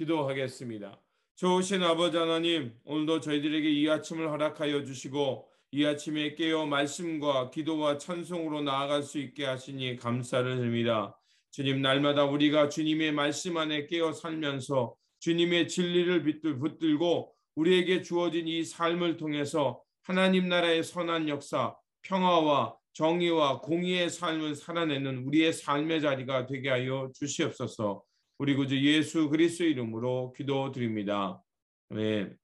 기도하겠습니다. 좋으신 아버지 하나님, 오늘도 저희들에게 이 아침을 허락하여 주시고 이 아침에 깨어 말씀과 기도와 찬송으로 나아갈 수 있게 하시니 감사를 드립니다. 주님, 날마다 우리가 주님의 말씀 안에 깨어 살면서 주님의 진리를 붙들고 우리에게 주어진 이 삶을 통해서 하나님 나라의 선한 역사, 평화와 정의와 공의의 삶을 살아내는 우리의 삶의 자리가 되게 하여 주시옵소서. 우리 구주 예수 그리스도 이름으로 기도드립니다. 아멘.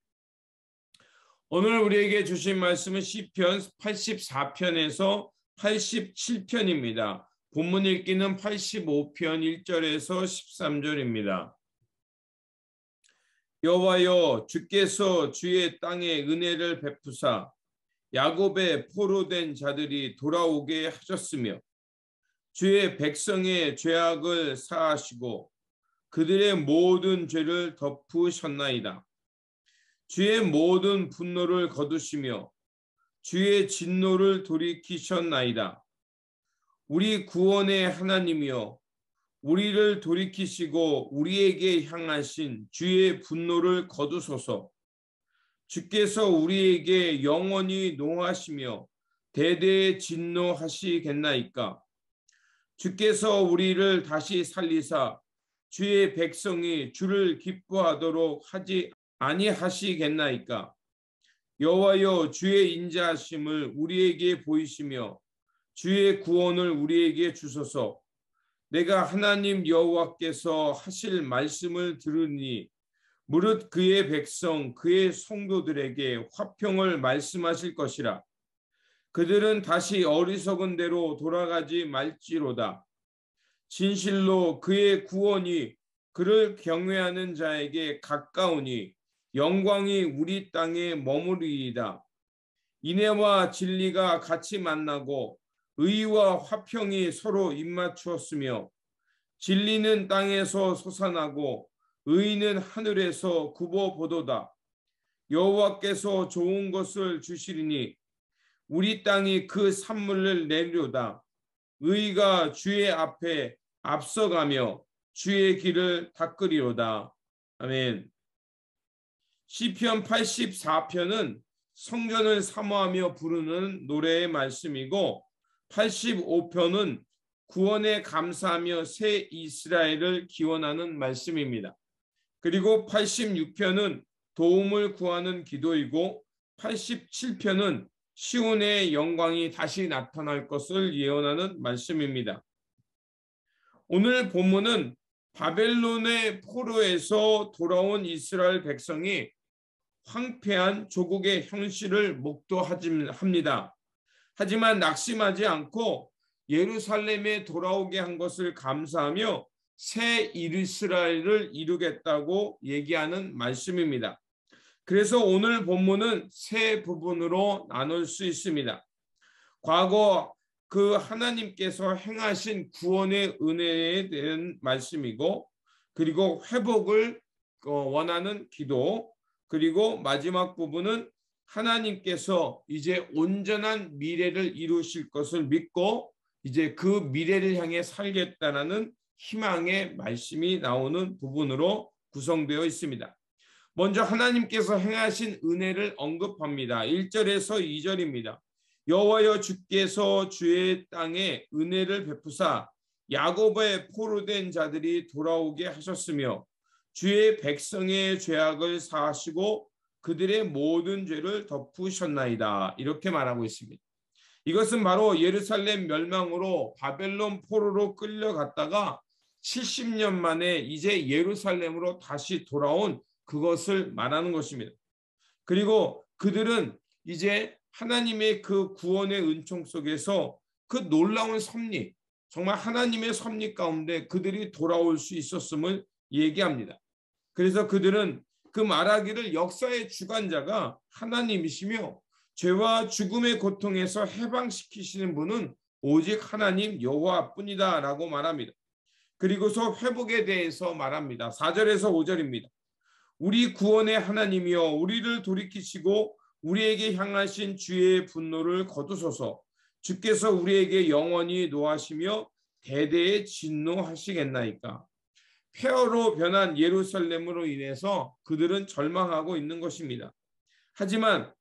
오늘 우리에게 주신 말씀은 시편 84편에서 87편입니다. 본문 읽기는 85편 1절에서 13절입니다. 여호와여, 주께서 주의 땅에 은혜를 베푸사 야곱의 포로된 자들이 돌아오게 하셨으며 주의 백성의 죄악을 사하시고 그들의 모든 죄를 덮으셨나이다. 주의 모든 분노를 거두시며 주의 진노를 돌이키셨나이다. 우리 구원의 하나님이여, 우리를 돌이키시고 우리에게 향하신 주의 분노를 거두소서. 주께서 우리에게 영원히 노하시며 대대에 진노하시겠나이까. 주께서 우리를 다시 살리사 주의 백성이 주를 기뻐하도록 하지 아니하시겠나이까. 여호와여, 주의 인자하심을 우리에게 보이시며 주의 구원을 우리에게 주소서. 내가 하나님 여호와께서 하실 말씀을 들으니 무릇 그의 백성 그의 성도들에게 화평을 말씀하실 것이라. 그들은 다시 어리석은 대로 돌아가지 말지로다. 진실로 그의 구원이 그를 경외하는 자에게 가까우니 영광이 우리 땅에 머무르리이다. 인애와 진리가 같이 만나고 의와 화평이 서로 입맞추었으며 진리는 땅에서 솟아나고 의는 하늘에서 굽어보도다. 여호와께서 좋은 것을 주시리니 우리 땅이 그 산물을 내리로다. 의가 주의 앞에 앞서가며 주의 길을 닦으리로다. 아멘. 시편 84편은 성전을 사모하며 부르는 노래의 말씀이고 85편은 구원에 감사하며 새 이스라엘을 기원하는 말씀입니다. 그리고 86편은 도움을 구하는 기도이고 87편은 시온의 영광이 다시 나타날 것을 예언하는 말씀입니다. 오늘 본문은 바벨론의 포로에서 돌아온 이스라엘 백성이 황폐한 조국의 현실을 목도합니다. 하지만 낙심하지 않고 예루살렘에 돌아오게 한 것을 감사하며 새 이스라엘을 이루겠다고 얘기하는 말씀입니다. 그래서 오늘 본문은 세 부분으로 나눌 수 있습니다. 과거 그 하나님께서 행하신 구원의 은혜에 대한 말씀이고, 그리고 회복을 원하는 기도, 그리고 마지막 부분은 하나님께서 이제 온전한 미래를 이루실 것을 믿고 이제 그 미래를 향해 살겠다라는 희망의 말씀이 나오는 부분으로 구성되어 있습니다. 먼저 하나님께서 행하신 은혜를 언급합니다. 1절에서 2절입니다. 여호와여, 주께서 주의 땅에 은혜를 베푸사 야곱의 포로된 자들이 돌아오게 하셨으며 주의 백성의 죄악을 사하시고 그들의 모든 죄를 덮으셨나이다. 이렇게 말하고 있습니다. 이것은 바로 예루살렘 멸망으로 바벨론 포로로 끌려갔다가 70년 만에 이제 예루살렘으로 다시 돌아온 그것을 말하는 것입니다. 그리고 그들은 이제 하나님의 그 구원의 은총 속에서 그 놀라운 섭리, 정말 하나님의 섭리 가운데 그들이 돌아올 수 있었음을 얘기합니다. 그래서 그들은 그 말하기를 역사의 주관자가 하나님이시며 죄와 죽음의 고통에서 해방시키시는 분은 오직 하나님 여호와뿐이다 라고 말합니다. 그리고서 회복에 대해서 말합니다. 4절에서 5절입니다. 우리 구원의 하나님이여, 우리를 돌이키시고 우리에게 향하신 주의 분노를 거두소서. 주께서 우리에게 영원히 노하시며 대대에 진노하시겠나이까. 폐허로 변한 예루살렘으로 인해서 그들은 절망하고 있는 것입니다. 하지만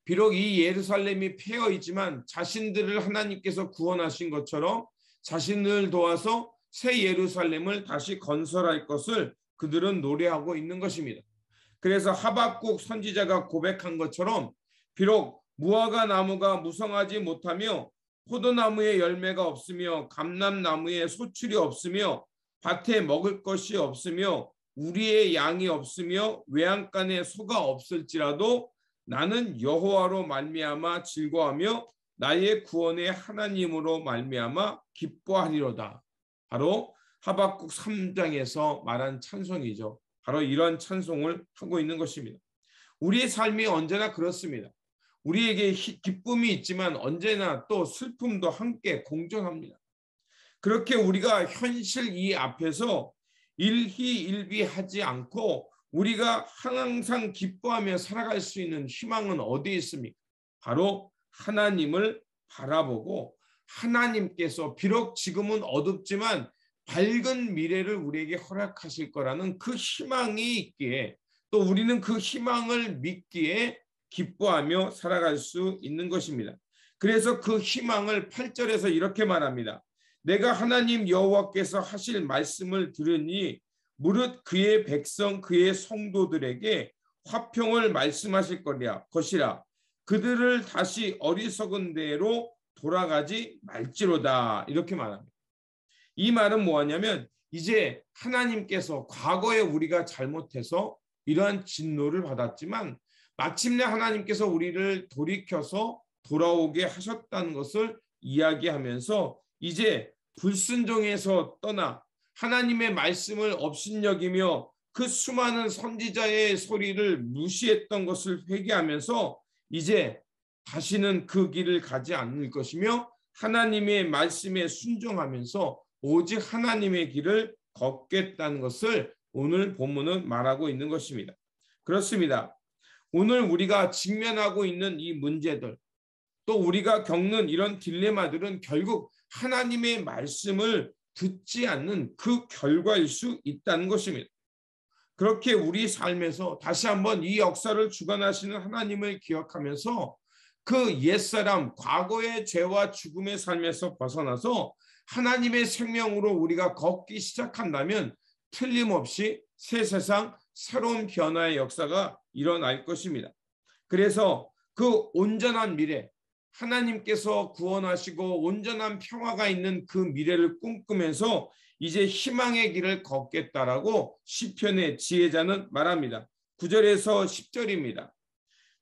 비록 이 예루살렘이 폐허이지만 자신들을 하나님께서 구원하신 것처럼 자신을 도와서 새 예루살렘을 다시 건설할 것을 그들은 노래하고 있는 것입니다. 그래서 하박국 선지자가 고백한 것처럼 비록 무화과 나무가 무성하지 못하며 포도나무에 열매가 없으며 감람나무에 소출이 없으며 밭에 먹을 것이 없으며 우리의 양이 없으며 외양간에 소가 없을지라도 나는 여호와로 말미암아 즐거워하며 나의 구원의 하나님으로 말미암아 기뻐하리로다. 바로 하박국 3장에서 말한 찬송이죠. 바로 이런 찬송을 하고 있는 것입니다. 우리의 삶이 언제나 그렇습니다. 우리에게 기쁨이 있지만 언제나 또 슬픔도 함께 공존합니다. 그렇게 우리가 현실 이 앞에서 일희일비하지 않고 우리가 항상 기뻐하며 살아갈 수 있는 희망은 어디에 있습니까? 바로 하나님을 바라보고 하나님께서 비록 지금은 어둡지만 밝은 미래를 우리에게 허락하실 거라는 그 희망이 있기에 또 우리는 그 희망을 믿기에 기뻐하며 살아갈 수 있는 것입니다. 그래서 그 희망을 8절에서 이렇게 말합니다. 내가 하나님 여호와께서 하실 말씀을 들으니 무릇 그의 백성 그의 성도들에게 화평을 말씀하실 것이라 그들을 다시 어리석은 대로 돌아가지 말지로다. 이렇게 말합니다. 이 말은 뭐하냐면 이제 하나님께서 과거에 우리가 잘못해서 이러한 진노를 받았지만 마침내 하나님께서 우리를 돌이켜서 돌아오게 하셨다는 것을 이야기하면서 이제 불순종에서 떠나 하나님의 말씀을 업신여기며 그 수많은 선지자의 소리를 무시했던 것을 회개하면서 이제 다시는 그 길을 가지 않을 것이며 하나님의 말씀에 순종하면서 오직 하나님의 길을 걷겠다는 것을 오늘 본문은 말하고 있는 것입니다. 그렇습니다. 오늘 우리가 직면하고 있는 이 문제들 또 우리가 겪는 이런 딜레마들은 결국 하나님의 말씀을 듣지 않는 그 결과일 수 있다는 것입니다. 그렇게 우리 삶에서 다시 한번 이 역사를 주관하시는 하나님을 기억하면서 그 옛사람 과거의 죄와 죽음의 삶에서 벗어나서 하나님의 생명으로 우리가 걷기 시작한다면 틀림없이 새 세상 새로운 변화의 역사가 일어날 것입니다. 그래서 그 온전한 미래 하나님께서 구원하시고 온전한 평화가 있는 그 미래를 꿈꾸면서 이제 희망의 길을 걷겠다라고 시편의 지혜자는 말합니다. 9절에서 10절입니다.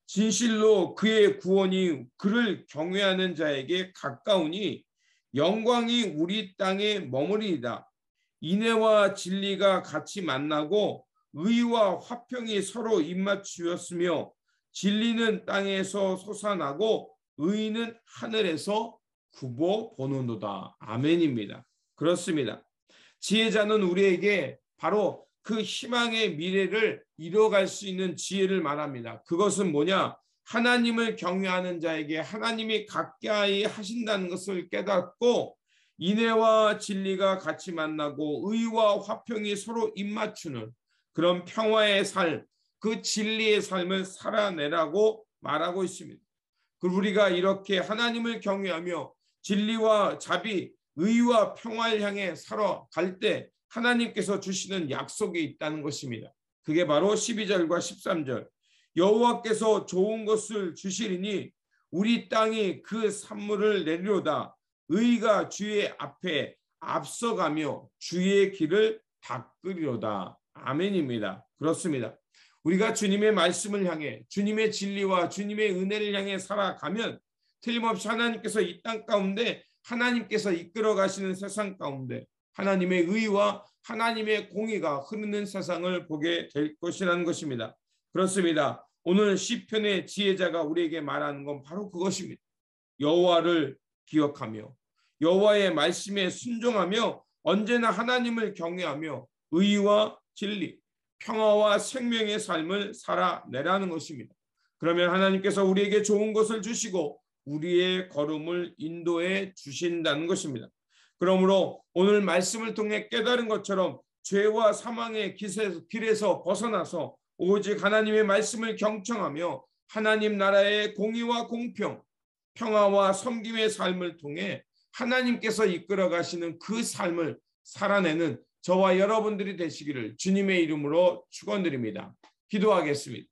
진실로 그의 구원이 그를 경외하는 자에게 가까우니 영광이 우리 땅에 머무리이다. 인애와 진리가 같이 만나고 의와 화평이 서로 입맞추었으며 진리는 땅에서 솟아나고 의는 하늘에서 굽어 보는도다. 아멘입니다. 그렇습니다. 지혜자는 우리에게 바로 그 희망의 미래를 이뤄갈 수 있는 지혜를 말합니다. 그것은 뭐냐? 하나님을 경외하는 자에게 하나님이 가까이 하신다는 것을 깨닫고 인애와 진리가 같이 만나고 의와 화평이 서로 입맞추는 그런 평화의 삶, 그 진리의 삶을 살아내라고 말하고 있습니다. 그리고 우리가 이렇게 하나님을 경외하며 진리와 자비, 의와 평화를 향해 살아갈 때 하나님께서 주시는 약속이 있다는 것입니다. 그게 바로 12절과 13절. 여호와께서 좋은 것을 주시리니 우리 땅이 그 산물을 내리로다. 의가 주의 앞에 앞서가며 주의 길을 닦으리로다. 아멘입니다. 그렇습니다. 우리가 주님의 말씀을 향해 주님의 진리와 주님의 은혜를 향해 살아가면 틀림없이 하나님께서 이 땅 가운데 하나님께서 이끌어 가시는 세상 가운데 하나님의 의와 하나님의 공의가 흐르는 세상을 보게 될 것이라는 것입니다. 그렇습니다. 오늘 시편의 지혜자가 우리에게 말하는 건 바로 그것입니다. 여호와를 기억하며 여호와의 말씀에 순종하며 언제나 하나님을 경외하며 의와 진리, 평화와 생명의 삶을 살아내라는 것입니다. 그러면 하나님께서 우리에게 좋은 것을 주시고 우리의 걸음을 인도해 주신다는 것입니다. 그러므로 오늘 말씀을 통해 깨달은 것처럼 죄와 사망의 길에서 벗어나서 오직 하나님의 말씀을 경청하며 하나님 나라의 공의와 공평, 평화와 섬김의 삶을 통해 하나님께서 이끌어 가시는 그 삶을 살아내는 저와 여러분들이 되시기를 주님의 이름으로 축원드립니다. 기도하겠습니다.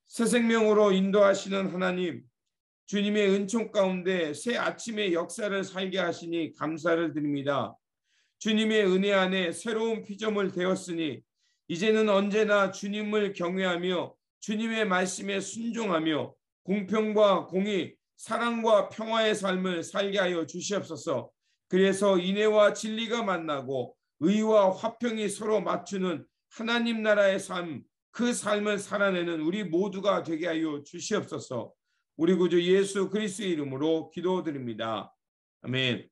새 생명으로 인도하시는 하나님, 주님의 은총 가운데 새 아침의 역사를 살게 하시니 감사를 드립니다. 주님의 은혜 안에 새로운 피조물 되었으니 이제는 언제나 주님을 경외하며 주님의 말씀에 순종하며 공평과 공의, 사랑과 평화의 삶을 살게 하여 주시옵소서. 그래서 인애와 진리가 만나고 의와 화평이 서로 맞추는 하나님 나라의 삶, 그 삶을 살아내는 우리 모두가 되게 하여 주시옵소서. 우리 구주 예수 그리스도의 이름으로 기도드립니다. 아멘.